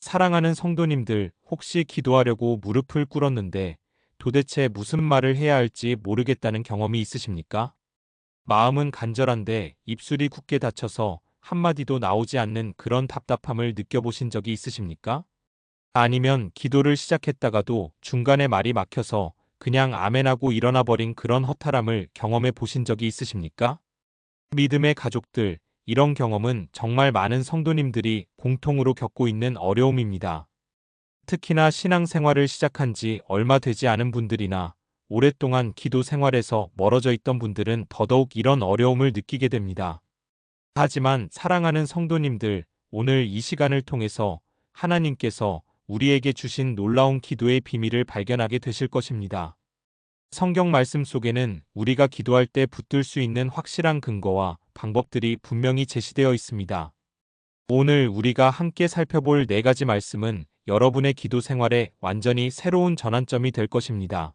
사랑하는 성도님들, 혹시 기도하려고 무릎을 꿇었는데 도대체 무슨 말을 해야 할지 모르겠다는 경험이 있으십니까? 마음은 간절한데 입술이 굳게 닫혀서 한마디도 나오지 않는 그런 답답함을 느껴보신 적이 있으십니까? 아니면 기도를 시작했다가도 중간에 말이 막혀서 그냥 아멘하고 일어나 버린 그런 허탈함을 경험해 보신 적이 있으십니까? 믿음의 가족들, 이런 경험은 정말 많은 성도님들이 공통으로 겪고 있는 어려움입니다. 특히나 신앙생활을 시작한 지 얼마 되지 않은 분들이나 오랫동안 기도 생활에서 멀어져 있던 분들은 더더욱 이런 어려움을 느끼게 됩니다. 하지만 사랑하는 성도님들, 오늘 이 시간을 통해서 하나님께서 우리에게 주신 놀라운 기도의 비밀을 발견하게 되실 것입니다. 성경 말씀 속에는 우리가 기도할 때 붙들 수 있는 확실한 근거와 방법들이 분명히 제시되어 있습니다. 오늘 우리가 함께 살펴볼 네 가지 말씀은 여러분의 기도 생활에 완전히 새로운 전환점이 될 것입니다.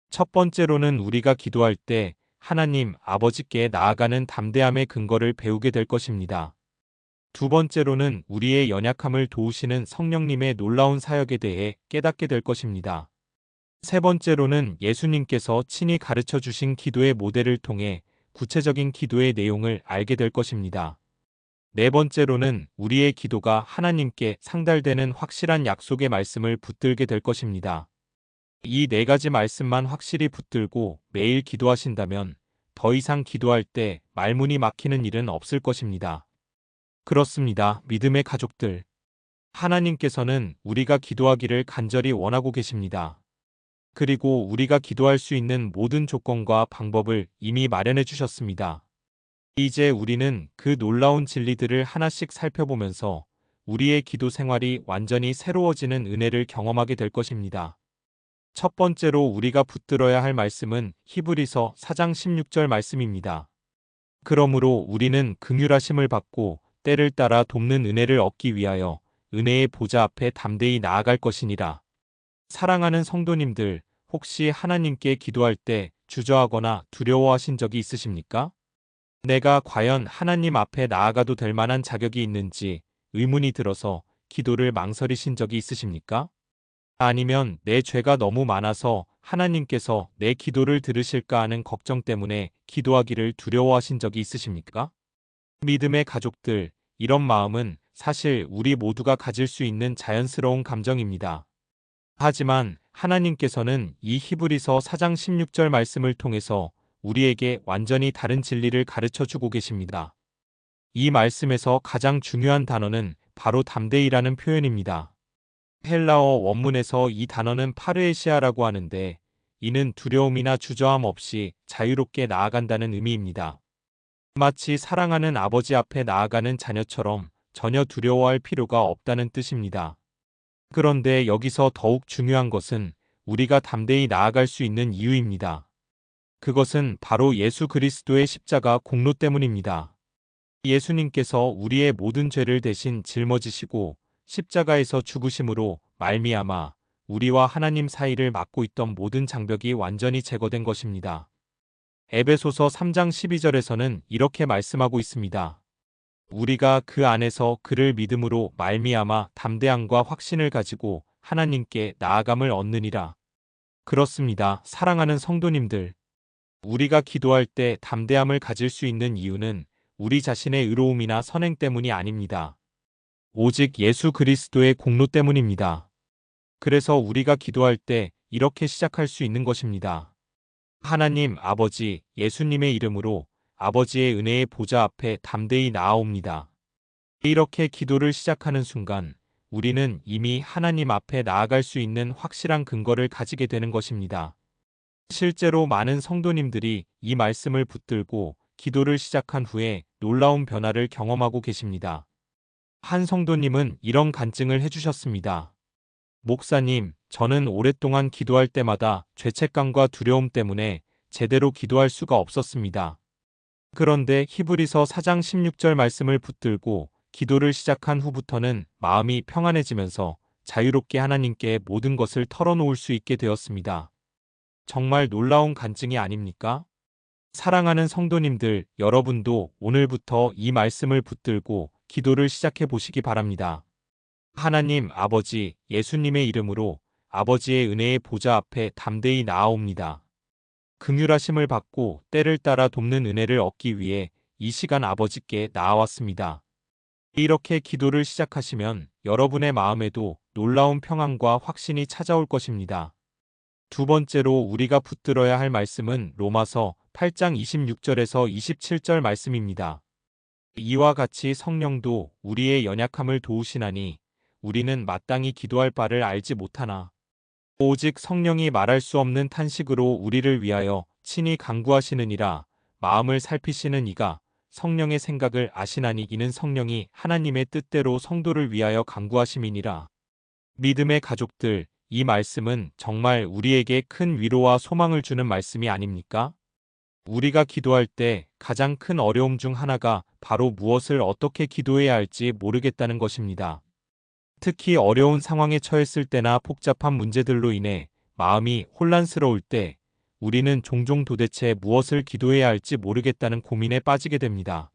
첫 번째로는 우리가 기도할 때 하나님 아버지께 나아가는 담대함의 근거를 배우게 될 것입니다. 두 번째로는 우리의 연약함을 도우시는 성령님의 놀라운 사역에 대해 깨닫게 될 것입니다. 세 번째로는 예수님께서 친히 가르쳐 주신 기도의 모델을 통해 구체적인 기도의 내용을 알게 될 것입니다. 네 번째로는 우리의 기도가 하나님께 상달되는 확실한 약속의 말씀을 붙들게 될 것입니다. 이 네 가지 말씀만 확실히 붙들고 매일 기도하신다면 더 이상 기도할 때 말문이 막히는 일은 없을 것입니다. 그렇습니다, 믿음의 가족들. 하나님께서는 우리가 기도하기를 간절히 원하고 계십니다. 그리고 우리가 기도할 수 있는 모든 조건과 방법을 이미 마련해 주셨습니다. 이제 우리는 그 놀라운 진리들을 하나씩 살펴보면서 우리의 기도 생활이 완전히 새로워지는 은혜를 경험하게 될 것입니다. 첫 번째로 우리가 붙들어야 할 말씀은 히브리서 4장 16절 말씀입니다. 그러므로 우리는 긍휼하심을 받고 때를 따라 돕는 은혜를 얻기 위하여 은혜의 보좌 앞에 담대히 나아갈 것이니라. 사랑하는 성도님들, 혹시 하나님께 기도할 때 주저하거나 두려워하신 적이 있으십니까? 내가 과연 하나님 앞에 나아가도 될 만한 자격이 있는지 의문이 들어서 기도를 망설이신 적이 있으십니까? 아니면 내 죄가 너무 많아서 하나님께서 내 기도를 들으실까 하는 걱정 때문에 기도하기를 두려워하신 적이 있으십니까? 믿음의 가족들, 이런 마음은 사실 우리 모두가 가질 수 있는 자연스러운 감정입니다. 하지만 하나님께서는 이 히브리서 4장 16절 말씀을 통해서 우리에게 완전히 다른 진리를 가르쳐 주고 계십니다. 이 말씀에서 가장 중요한 단어는 바로 담대히라는 표현입니다. 헬라어 원문에서 이 단어는 파르에시아라고 하는데 이는 두려움이나 주저함 없이 자유롭게 나아간다는 의미입니다. 마치 사랑하는 아버지 앞에 나아가는 자녀처럼 전혀 두려워할 필요가 없다는 뜻입니다. 그런데 여기서 더욱 중요한 것은 우리가 담대히 나아갈 수 있는 이유입니다. 그것은 바로 예수 그리스도의 십자가 공로 때문입니다. 예수님께서 우리의 모든 죄를 대신 짊어지시고 십자가에서 죽으심으로 말미암아 우리와 하나님 사이를 막고 있던 모든 장벽이 완전히 제거된 것입니다. 에베소서 3장 12절에서는 이렇게 말씀하고 있습니다. 우리가 그 안에서 그를 믿음으로 말미암아 담대함과 확신을 가지고 하나님께 나아감을 얻느니라. 그렇습니다, 사랑하는 성도님들. 우리가 기도할 때 담대함을 가질 수 있는 이유는 우리 자신의 의로움이나 선행 때문이 아닙니다. 오직 예수 그리스도의 공로 때문입니다. 그래서 우리가 기도할 때 이렇게 시작할 수 있는 것입니다. 하나님 아버지, 예수님의 이름으로 아버지의 은혜의 보좌 앞에 담대히 나아옵니다. 이렇게 기도를 시작하는 순간 우리는 이미 하나님 앞에 나아갈 수 있는 확실한 근거를 가지게 되는 것입니다. 실제로 많은 성도님들이 이 말씀을 붙들고 기도를 시작한 후에 놀라운 변화를 경험하고 계십니다. 한 성도님은 이런 간증을 해주셨습니다. 목사님, 저는 오랫동안 기도할 때마다 죄책감과 두려움 때문에 제대로 기도할 수가 없었습니다. 그런데 히브리서 4장 16절 말씀을 붙들고 기도를 시작한 후부터는 마음이 평안해지면서 자유롭게 하나님께 모든 것을 털어놓을 수 있게 되었습니다. 정말 놀라운 간증이 아닙니까? 사랑하는 성도님들, 여러분도 오늘부터 이 말씀을 붙들고 기도를 시작해 보시기 바랍니다. 하나님 아버지 예수님의 이름으로 아버지의 은혜의 보좌 앞에 담대히 나아옵니다. 긍휼하심을 받고 때를 따라 돕는 은혜를 얻기 위해 이 시간 아버지께 나아왔습니다. 이렇게 기도를 시작하시면 여러분의 마음에도 놀라운 평안과 확신이 찾아올 것입니다. 두 번째로 우리가 붙들어야 할 말씀은 로마서 8장 26절에서 27절 말씀입니다. 이와 같이 성령도 우리의 연약함을 도우시나니 우리는 마땅히 기도할 바를 알지 못하나 오직 성령이 말할 수 없는 탄식으로 우리를 위하여 친히 간구하시느니라. 마음을 살피시는 이가 성령의 생각을 아시나니 이는 성령이 하나님의 뜻대로 성도를 위하여 간구하심이니라. 믿음의 가족들, 이 말씀은 정말 우리에게 큰 위로와 소망을 주는 말씀이 아닙니까? 우리가 기도할 때 가장 큰 어려움 중 하나가 바로 무엇을 어떻게 기도해야 할지 모르겠다는 것입니다. 특히 어려운 상황에 처했을 때나 복잡한 문제들로 인해 마음이 혼란스러울 때 우리는 종종 도대체 무엇을 기도해야 할지 모르겠다는 고민에 빠지게 됩니다.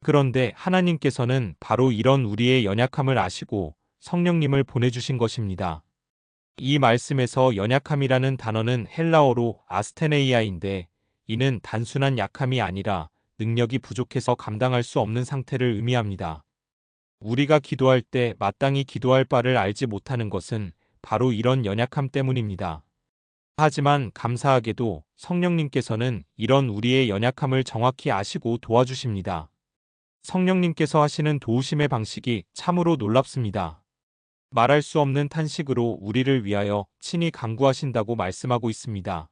그런데 하나님께서는 바로 이런 우리의 연약함을 아시고 성령님을 보내주신 것입니다. 이 말씀에서 연약함이라는 단어는 헬라어로 아스테네이아인데 이는 단순한 약함이 아니라 능력이 부족해서 감당할 수 없는 상태를 의미합니다. 우리가 기도할 때 마땅히 기도할 바를 알지 못하는 것은 바로 이런 연약함 때문입니다. 하지만 감사하게도 성령님께서는 이런 우리의 연약함을 정확히 아시고 도와주십니다. 성령님께서 하시는 도우심의 방식이 참으로 놀랍습니다. 말할 수 없는 탄식으로 우리를 위하여 친히 간구하신다고 말씀하고 있습니다.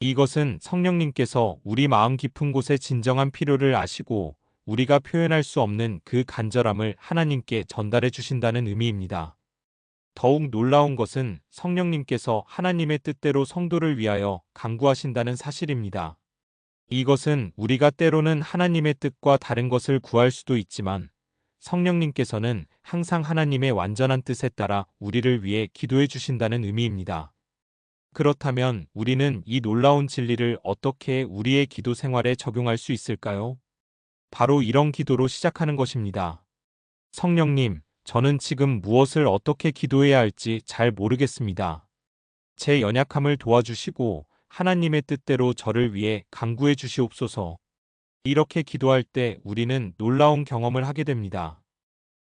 이것은 성령님께서 우리 마음 깊은 곳의 진정한 필요를 아시고 우리가 표현할 수 없는 그 간절함을 하나님께 전달해 주신다는 의미입니다. 더욱 놀라운 것은 성령님께서 하나님의 뜻대로 성도를 위하여 간구하신다는 사실입니다. 이것은 우리가 때로는 하나님의 뜻과 다른 것을 구할 수도 있지만 성령님께서는 항상 하나님의 완전한 뜻에 따라 우리를 위해 기도해 주신다는 의미입니다. 그렇다면 우리는 이 놀라운 진리를 어떻게 우리의 기도 생활에 적용할 수 있을까요? 바로 이런 기도로 시작하는 것입니다. 성령님, 저는 지금 무엇을 어떻게 기도해야 할지 잘 모르겠습니다. 제 연약함을 도와주시고 하나님의 뜻대로 저를 위해 간구해 주시옵소서. 이렇게 기도할 때 우리는 놀라운 경험을 하게 됩니다.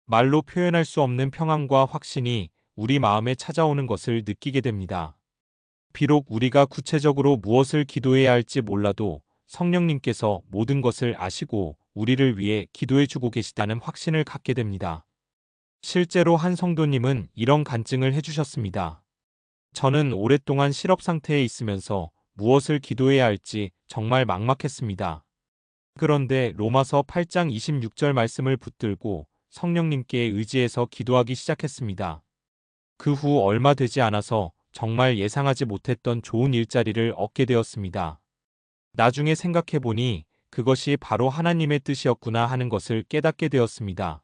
말로 표현할 수 없는 평안과 확신이 우리 마음에 찾아오는 것을 느끼게 됩니다. 비록 우리가 구체적으로 무엇을 기도해야 할지 몰라도 성령님께서 모든 것을 아시고 우리를 위해 기도해 주고 계시다는 확신을 갖게 됩니다. 실제로 한 성도님은 이런 간증을 해주셨습니다. 저는 오랫동안 실업 상태에 있으면서 무엇을 기도해야 할지 정말 막막했습니다. 그런데 로마서 8장 26절 말씀을 붙들고 성령님께 의지해서 기도하기 시작했습니다. 그 후 얼마 되지 않아서 정말 예상하지 못했던 좋은 일자리를 얻게 되었습니다. 나중에 생각해보니 그것이 바로 하나님의 뜻이었구나 하는 것을 깨닫게 되었습니다.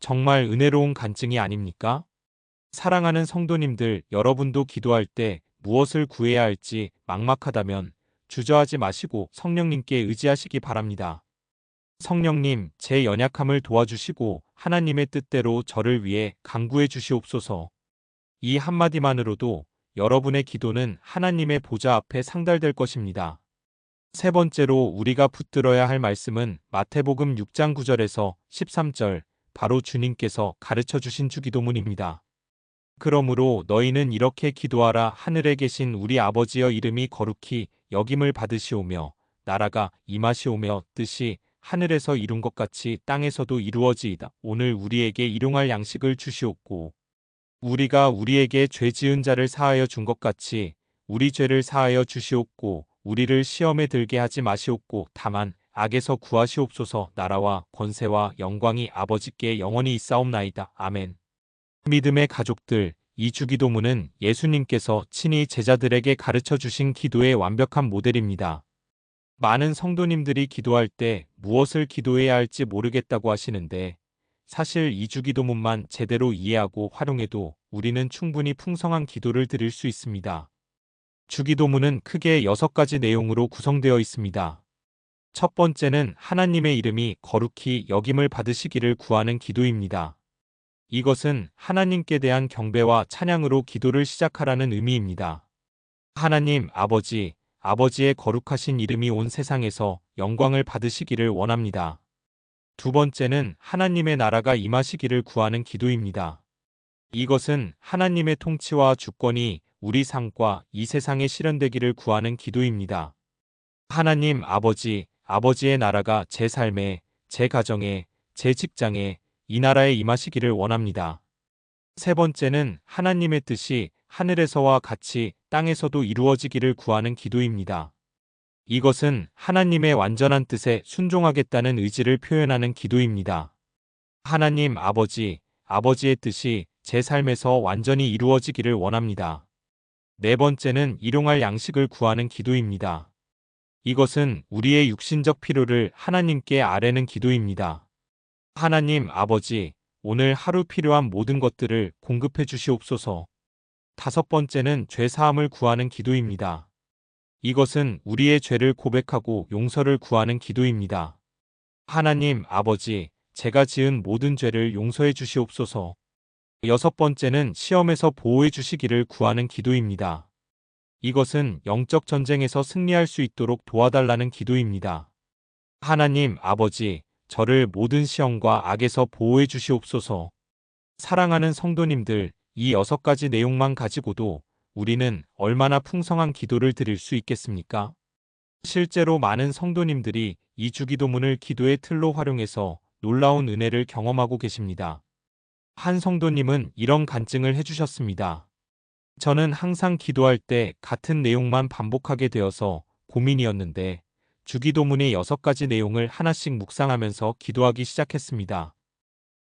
정말 은혜로운 간증이 아닙니까? 사랑하는 성도님들, 여러분도 기도할 때 무엇을 구해야 할지 막막하다면 주저하지 마시고 성령님께 의지하시기 바랍니다. 성령님, 제 연약함을 도와주시고 하나님의 뜻대로 저를 위해 간구해 주시옵소서. 이 한마디만으로도 여러분의 기도는 하나님의 보좌 앞에 상달될 것입니다. 세 번째로 우리가 붙들어야 할 말씀은 마태복음 6장 9절에서 13절, 바로 주님께서 가르쳐 주신 주기도문입니다. 그러므로 너희는 이렇게 기도하라. 하늘에 계신 우리 아버지여, 이름이 거룩히 여김을 받으시오며 나라가 임하시오며 뜻이 하늘에서 이룬 것 같이 땅에서도 이루어지이다. 오늘 우리에게 일용할 양식을 주시옵고 우리가 우리에게 죄 지은 자를 사하여 준 것 같이 우리 죄를 사하여 주시옵고 우리를 시험에 들게 하지 마시옵고 다만 악에서 구하시옵소서. 나라와 권세와 영광이 아버지께 영원히 있사옵나이다. 아멘. 믿음의 가족들, 이 주기도문은 예수님께서 친히 제자들에게 가르쳐 주신 기도의 완벽한 모델입니다. 많은 성도님들이 기도할 때 무엇을 기도해야 할지 모르겠다고 하시는데 사실 이 주기도문만 제대로 이해하고 활용해도 우리는 충분히 풍성한 기도를 드릴 수 있습니다. 주기도문은 크게 6가지 내용으로 구성되어 있습니다. 첫 번째는 하나님의 이름이 거룩히 여김을 받으시기를 구하는 기도입니다. 이것은 하나님께 대한 경배와 찬양으로 기도를 시작하라는 의미입니다. 하나님 아버지, 아버지의 거룩하신 이름이 온 세상에서 영광을 받으시기를 원합니다. 두 번째는 하나님의 나라가 임하시기를 구하는 기도입니다. 이것은 하나님의 통치와 주권이 우리 삶과 이 세상에 실현되기를 구하는 기도입니다. 하나님 아버지, 아버지의 나라가 제 삶에, 제 가정에, 제 직장에, 이 나라에 임하시기를 원합니다. 세 번째는 하나님의 뜻이 하늘에서와 같이 땅에서도 이루어지기를 구하는 기도입니다. 이것은 하나님의 완전한 뜻에 순종하겠다는 의지를 표현하는 기도입니다. 하나님 아버지, 아버지의 뜻이 제 삶에서 완전히 이루어지기를 원합니다. 네 번째는 일용할 양식을 구하는 기도입니다. 이것은 우리의 육신적 필요를 하나님께 아뢰는 기도입니다. 하나님 아버지, 오늘 하루 필요한 모든 것들을 공급해 주시옵소서. 다섯 번째는 죄 사함을 구하는 기도입니다. 이것은 우리의 죄를 고백하고 용서를 구하는 기도입니다. 하나님 아버지, 제가 지은 모든 죄를 용서해 주시옵소서. 여섯 번째는 시험에서 보호해 주시기를 구하는 기도입니다. 이것은 영적 전쟁에서 승리할 수 있도록 도와달라는 기도입니다. 하나님 아버지, 저를 모든 시험과 악에서 보호해 주시옵소서. 사랑하는 성도님들, 이 6가지 내용만 가지고도 우리는 얼마나 풍성한 기도를 드릴 수 있겠습니까? 실제로 많은 성도님들이 이 주기도문을 기도의 틀로 활용해서 놀라운 은혜를 경험하고 계십니다. 한 성도님은 이런 간증을 해주셨습니다. 저는 항상 기도할 때 같은 내용만 반복하게 되어서 고민이었는데 주기도문의 6가지 내용을 하나씩 묵상하면서 기도하기 시작했습니다.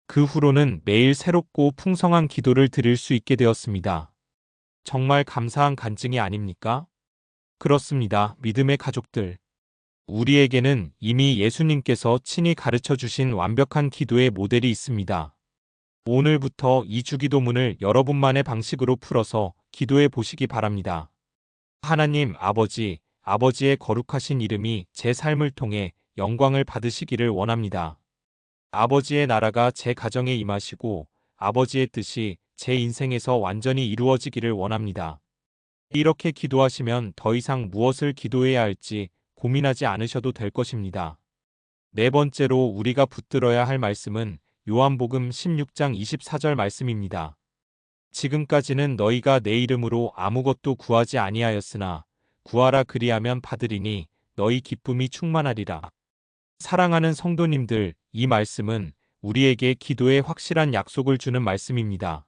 그 후로는 매일 새롭고 풍성한 기도를 드릴 수 있게 되었습니다. 정말 감사한 간증이 아닙니까? 그렇습니다. 믿음의 가족들. 우리에게는 이미 예수님께서 친히 가르쳐 주신 완벽한 기도의 모델이 있습니다. 오늘부터 이 주기도문을 여러분만의 방식으로 풀어서 기도해 보시기 바랍니다. 하나님 아버지, 아버지의 거룩하신 이름이 제 삶을 통해 영광을 받으시기를 원합니다. 아버지의 나라가 제 가정에 임하시고 아버지의 뜻이 제 인생에서 완전히 이루어지기를 원합니다. 이렇게 기도하시면 더 이상 무엇을 기도해야 할지 고민하지 않으셔도 될 것입니다. 네 번째로 우리가 붙들어야 할 말씀은 요한복음 16장 24절 말씀입니다. 지금까지는 너희가 내 이름으로 아무것도 구하지 아니하였으나 구하라 그리하면 받으리니 너희 기쁨이 충만하리라. 사랑하는 성도님들, 이 말씀은 우리에게 기도의 확실한 약속을 주는 말씀입니다.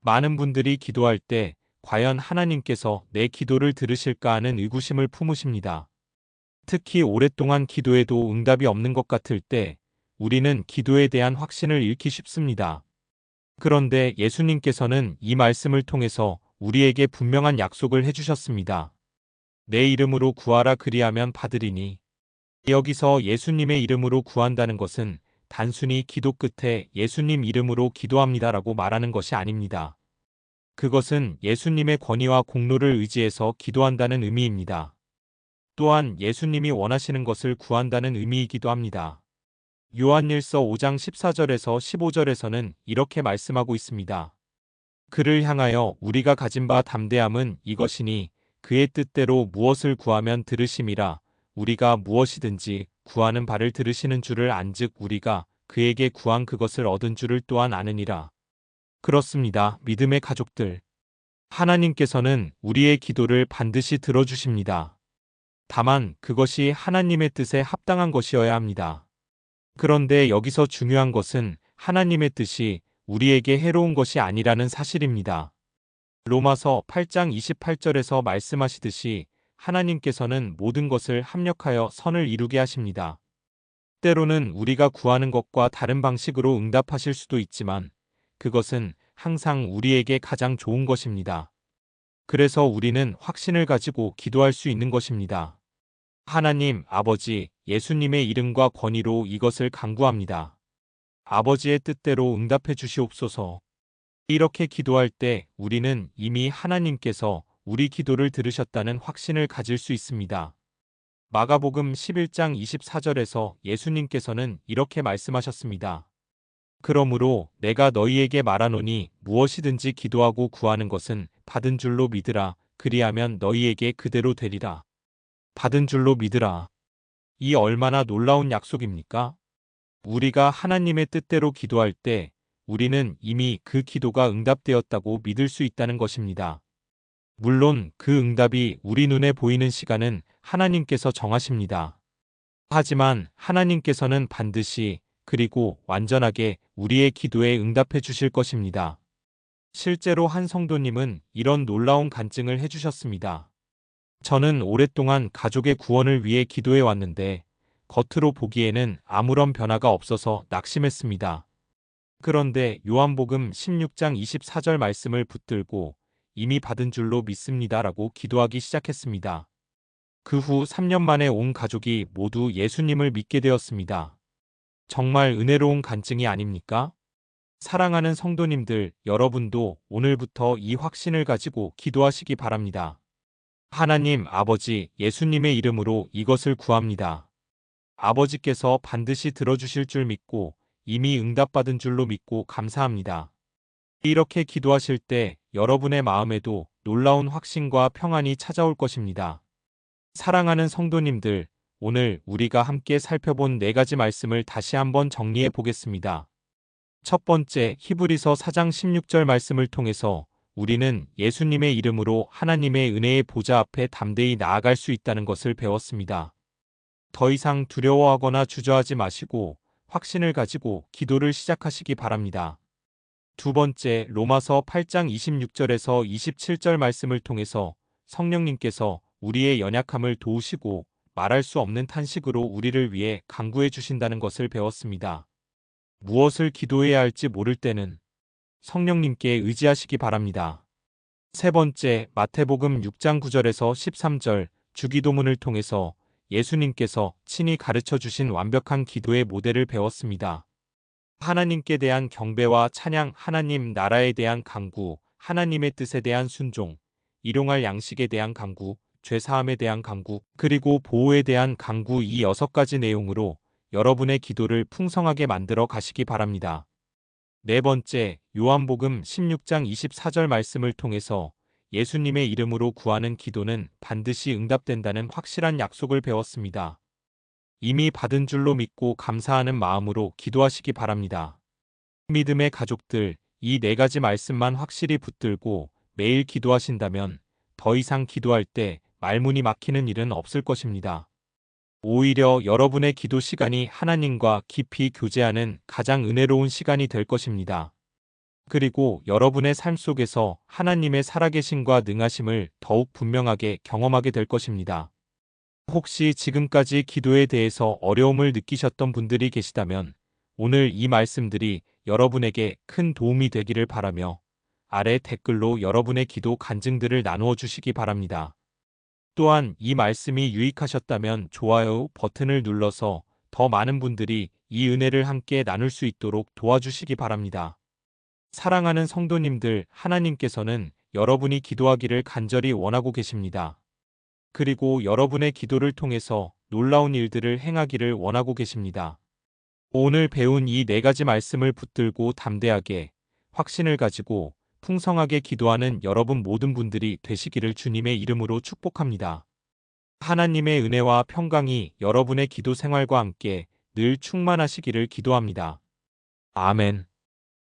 많은 분들이 기도할 때 과연 하나님께서 내 기도를 들으실까 하는 의구심을 품으십니다. 특히 오랫동안 기도해도 응답이 없는 것 같을 때 우리는 기도에 대한 확신을 잃기 쉽습니다. 그런데 예수님께서는 이 말씀을 통해서 우리에게 분명한 약속을 해주셨습니다. 내 이름으로 구하라 그리하면 받으리니. 여기서 예수님의 이름으로 구한다는 것은 단순히 기도 끝에 예수님 이름으로 기도합니다라고 말하는 것이 아닙니다. 그것은 예수님의 권위와 공로를 의지해서 기도한다는 의미입니다. 또한 예수님이 원하시는 것을 구한다는 의미이기도 합니다. 요한일서 5장 14절에서 15절에서는 이렇게 말씀하고 있습니다. 그를 향하여 우리가 가진 바 담대함은 이것이니 그의 뜻대로 무엇을 구하면 들으심이라. 우리가 무엇이든지 구하는 바를 들으시는 줄을 안즉 우리가 그에게 구한 그것을 얻은 줄을 또한 아느니라. 그렇습니다. 믿음의 가족들. 하나님께서는 우리의 기도를 반드시 들어주십니다. 다만 그것이 하나님의 뜻에 합당한 것이어야 합니다. 그런데 여기서 중요한 것은 하나님의 뜻이 우리에게 해로운 것이 아니라는 사실입니다. 로마서 8장 28절에서 말씀하시듯이 하나님께서는 모든 것을 합력하여 선을 이루게 하십니다. 때로는 우리가 구하는 것과 다른 방식으로 응답하실 수도 있지만 그것은 항상 우리에게 가장 좋은 것입니다. 그래서 우리는 확신을 가지고 기도할 수 있는 것입니다. 하나님 아버지, 예수님의 이름과 권위로 이것을 간구합니다. 아버지의 뜻대로 응답해 주시옵소서. 이렇게 기도할 때 우리는 이미 하나님께서 우리 기도를 들으셨다는 확신을 가질 수 있습니다. 마가복음 11장 24절에서 예수님께서는 이렇게 말씀하셨습니다. 그러므로 내가 너희에게 말하노니 무엇이든지 기도하고 구하는 것은 받은 줄로 믿으라. 그리하면 너희에게 그대로 되리라. 받은 줄로 믿으라. 이 얼마나 놀라운 약속입니까? 우리가 하나님의 뜻대로 기도할 때 우리는 이미 그 기도가 응답되었다고 믿을 수 있다는 것입니다. 물론 그 응답이 우리 눈에 보이는 시간은 하나님께서 정하십니다. 하지만 하나님께서는 반드시 그리고 완전하게 우리의 기도에 응답해 주실 것입니다. 실제로 한 성도님은 이런 놀라운 간증을 해주셨습니다. 저는 오랫동안 가족의 구원을 위해 기도해 왔는데 겉으로 보기에는 아무런 변화가 없어서 낙심했습니다. 그런데 요한복음 16장 24절 말씀을 붙들고 이미 받은 줄로 믿습니다라고 기도하기 시작했습니다. 그 후 3년 만에 온 가족이 모두 예수님을 믿게 되었습니다. 정말 은혜로운 간증이 아닙니까? 사랑하는 성도님들, 여러분도 오늘부터 이 확신을 가지고 기도하시기 바랍니다. 하나님 아버지, 예수님의 이름으로 이것을 구합니다. 아버지께서 반드시 들어주실 줄 믿고 이미 응답받은 줄로 믿고 감사합니다. 이렇게 기도하실 때 여러분의 마음에도 놀라운 확신과 평안이 찾아올 것입니다. 사랑하는 성도님들, 오늘 우리가 함께 살펴본 4가지 말씀을 다시 한번 정리해 보겠습니다. 첫 번째, 히브리서 4장 16절 말씀을 통해서 우리는 예수님의 이름으로 하나님의 은혜의 보좌 앞에 담대히 나아갈 수 있다는 것을 배웠습니다. 더 이상 두려워하거나 주저하지 마시고 확신을 가지고 기도를 시작하시기 바랍니다. 두 번째, 로마서 8장 26절에서 27절 말씀을 통해서 성령님께서 우리의 연약함을 도우시고 말할 수 없는 탄식으로 우리를 위해 간구해 주신다는 것을 배웠습니다. 무엇을 기도해야 할지 모를 때는 성령님께 의지하시기 바랍니다. 세 번째, 마태복음 6장 9절에서 13절 주기도문을 통해서 예수님께서 친히 가르쳐 주신 완벽한 기도의 모델을 배웠습니다. 하나님께 대한 경배와 찬양, 하나님 나라에 대한 간구, 하나님의 뜻에 대한 순종, 일용할 양식에 대한 간구, 죄사함에 대한 간구, 그리고 보호에 대한 간구, 이 6가지 내용으로 여러분의 기도를 풍성하게 만들어 가시기 바랍니다. 네 번째, 요한복음 16장 24절 말씀을 통해서 예수님의 이름으로 구하는 기도는 반드시 응답된다는 확실한 약속을 배웠습니다. 이미 받은 줄로 믿고 감사하는 마음으로 기도하시기 바랍니다. 믿음의 가족들, 이 4가지 말씀만 확실히 붙들고 매일 기도하신다면 더 이상 기도할 때 말문이 막히는 일은 없을 것입니다. 오히려 여러분의 기도 시간이 하나님과 깊이 교제하는 가장 은혜로운 시간이 될 것입니다. 그리고 여러분의 삶 속에서 하나님의 살아계심과 능하심을 더욱 분명하게 경험하게 될 것입니다. 혹시 지금까지 기도에 대해서 어려움을 느끼셨던 분들이 계시다면 오늘 이 말씀들이 여러분에게 큰 도움이 되기를 바라며 아래 댓글로 여러분의 기도 간증들을 나누어 주시기 바랍니다. 또한 이 말씀이 유익하셨다면 좋아요 버튼을 눌러서 더 많은 분들이 이 은혜를 함께 나눌 수 있도록 도와주시기 바랍니다. 사랑하는 성도님들, 하나님께서는 여러분이 기도하기를 간절히 원하고 계십니다. 그리고 여러분의 기도를 통해서 놀라운 일들을 행하기를 원하고 계십니다. 오늘 배운 이 4가지 말씀을 붙들고 담대하게 확신을 가지고 풍성하게 기도하는 여러분 모든 분들이 되시기를 주님의 이름으로 축복합니다. 하나님의 은혜와 평강이 여러분의 기도 생활과 함께 늘 충만하시기를 기도합니다. 아멘.